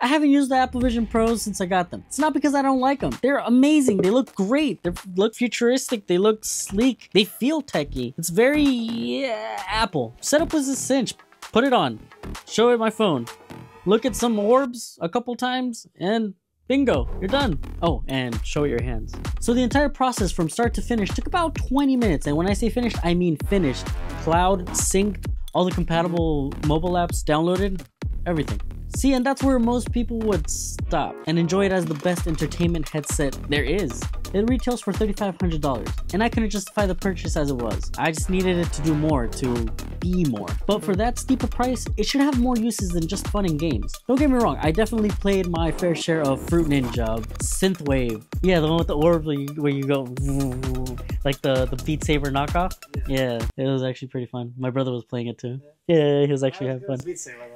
I haven't used the Apple Vision Pros since I got them. It's not because I don't like them. They're amazing. They look great. They look futuristic. They look sleek. They feel techy. It's very Apple. Setup was a cinch. Put it on. Show it my phone. Look at some orbs a couple times and bingo, you're done. Oh, and show it your hands. So the entire process from start to finish took about 20 minutes. And when I say finished, I mean finished. Cloud, synced, all the compatible mobile apps downloaded, everything. See, and that's where most people would stop and enjoy it as the best entertainment headset there is. It retails for $3,500, and I couldn't justify the purchase as it was. I just needed it to do more, to be more. But for that steep a price, it should have more uses than just fun and games. Don't get me wrong, I definitely played my fair share of Fruit Ninja, Synthwave. Yeah, the one with the orb where you go like the Beat Saber knockoff. Yeah, it was actually pretty fun. My brother was playing it too. Yeah, he was actually having fun.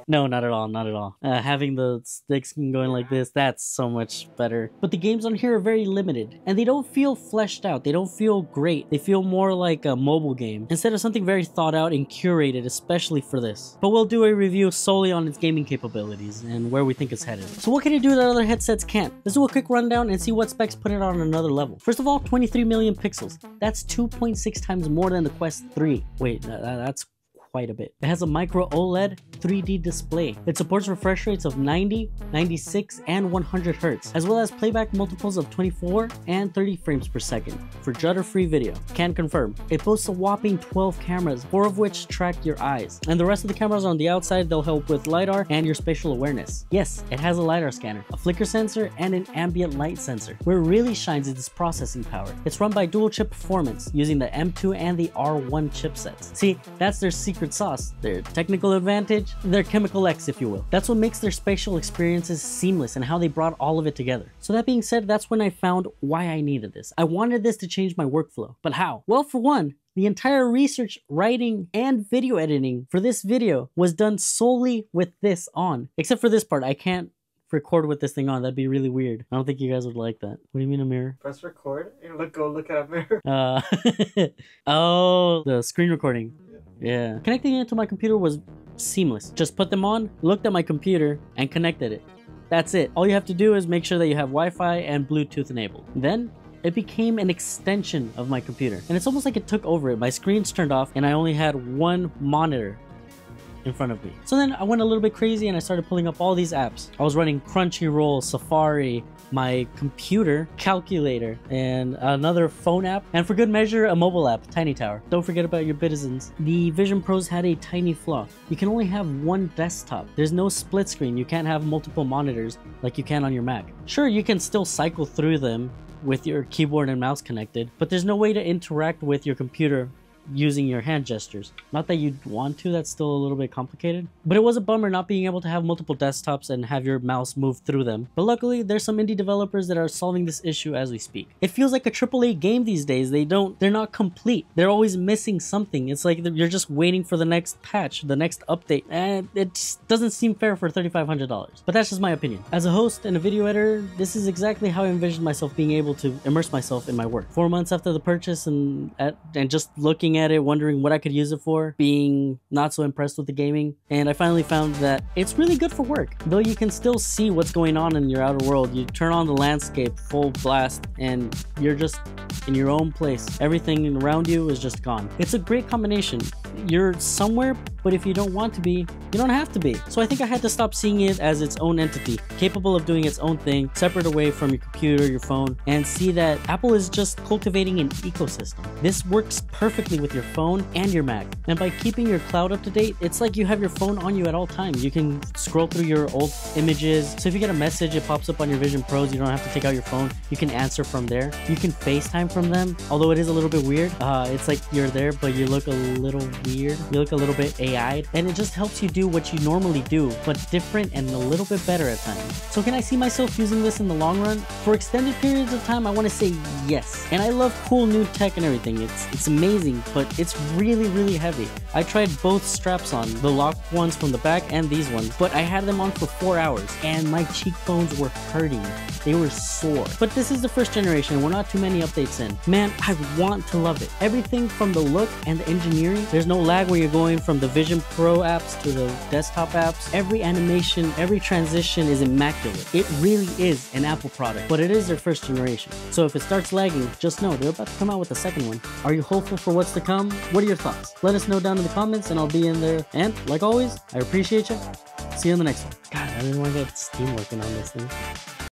No, not at all, not at all. Having the sticks going like this, that's so much better. But the games on here are very limited, and they don't feel fleshed out. They don't feel great. They feel more like a mobile game, instead of something very thought out and curated, especially for this. But we'll do a review solely on its gaming capabilities and where we think it's headed. So what can it do that other headsets can't? Let's do a quick rundown and see what specs put it on another level. First of all, 23 million pixels. That's 2.6 times more than the Quest 3. Wait, that's quite a bit. It has a micro OLED 3D display. It supports refresh rates of 90, 96, and 100 Hz, as well as playback multiples of 24 and 30 frames per second for judder-free video. Can confirm. It boasts a whopping 12 cameras, 4 of which track your eyes, and the rest of the cameras on the outside, they'll help with LiDAR and your spatial awareness. Yes, it has a LiDAR scanner, a flicker sensor, and an ambient light sensor. Where it really shines is its processing power. It's run by dual chip performance using the M2 and the R1 chipsets. See, that's their secret sauce, their technical advantage, their chemical X, if you will. That's what makes their spatial experiences seamless and how they brought all of it together. So that being said, that's when I found why I needed this. I wanted this to change my workflow. But how? Well, for one, the entire research, writing, and video editing for this video was done solely with this on. Except for this part, I can't record with this thing on. That'd be really weird. I don't think you guys would like that. What do you mean a mirror? Press record and go look at a mirror. Oh, the screen recording. Yeah. Connecting it to my computer was seamless. Just put them on, looked at my computer, and connected it. That's it. All you have to do is make sure that you have Wi-Fi and Bluetooth enabled. Then it became an extension of my computer. And it's almost like it took over it. My screen's turned off and I only had one monitor in front of me. So then I went a little bit crazy and I started pulling up all these apps. I was running Crunchyroll, Safari, my computer, calculator, and another phone app, and for good measure, a mobile app, Tiny Tower. Don't forget about your Bitizens. The Vision Pros had a tiny flaw. You can only have one desktop. There's no split screen. You can't have multiple monitors like you can on your Mac. Sure, you can still cycle through them with your keyboard and mouse connected, but there's no way to interact with your computer using your hand gestures. Not that you'd want to, that's still a little bit complicated. But it was a bummer not being able to have multiple desktops and have your mouse move through them. But luckily, there's some indie developers that are solving this issue as we speak. It feels like a AAA game these days. They're not complete. They're always missing something. It's like you're just waiting for the next patch, the next update, and it just doesn't seem fair for $3,500. But that's just my opinion. As a host and a video editor, this is exactly how I envisioned myself being able to immerse myself in my work. 4 months after the purchase and just looking at it, wondering what I could use it for, being not so impressed with the gaming, and I finally found that it's really good for work. Though you can still see what's going on in your outer world, you turn on the landscape full blast and you're just in your own place. Everything around you is just gone. It's a great combination. You're somewhere, but if you don't want to be, you don't have to be. So I think I had to stop seeing it as its own entity, capable of doing its own thing, separate away from your computer, your phone, and see that Apple is just cultivating an ecosystem. This works perfectly with your phone and your Mac. And by keeping your cloud up to date, it's like you have your phone on you at all times. You can scroll through your old images. So if you get a message, it pops up on your Vision Pros. You don't have to take out your phone. You can answer from there. You can FaceTime from them, although it is a little bit weird. It's like you're there, but you look a little weird. You look a little bit AI'd, and it just helps you do what you normally do, but different and a little bit better at times. So can I see myself using this in the long run? For extended periods of time, I want to say yes. And I love cool new tech and everything. It's amazing, but it's really, really heavy. I tried both straps on, the lock ones from the back and these ones, but I had them on for 4 hours and my cheekbones were hurting. They were sore. But this is the first generation. We're not too many updates in. Man, I want to love it. Everything from the look and the engineering. There's no lag where you're going from the Vision Pro apps to the desktop apps, every animation, every transition is immaculate. It really is an Apple product, but it is their first generation. So if it starts lagging, just know they're about to come out with a second one. Are you hopeful for what's to come? What are your thoughts? Let us know down in the comments and I'll be in there. And like always, I appreciate you. See you in the next one. God, I really want to get Steam working on this thing.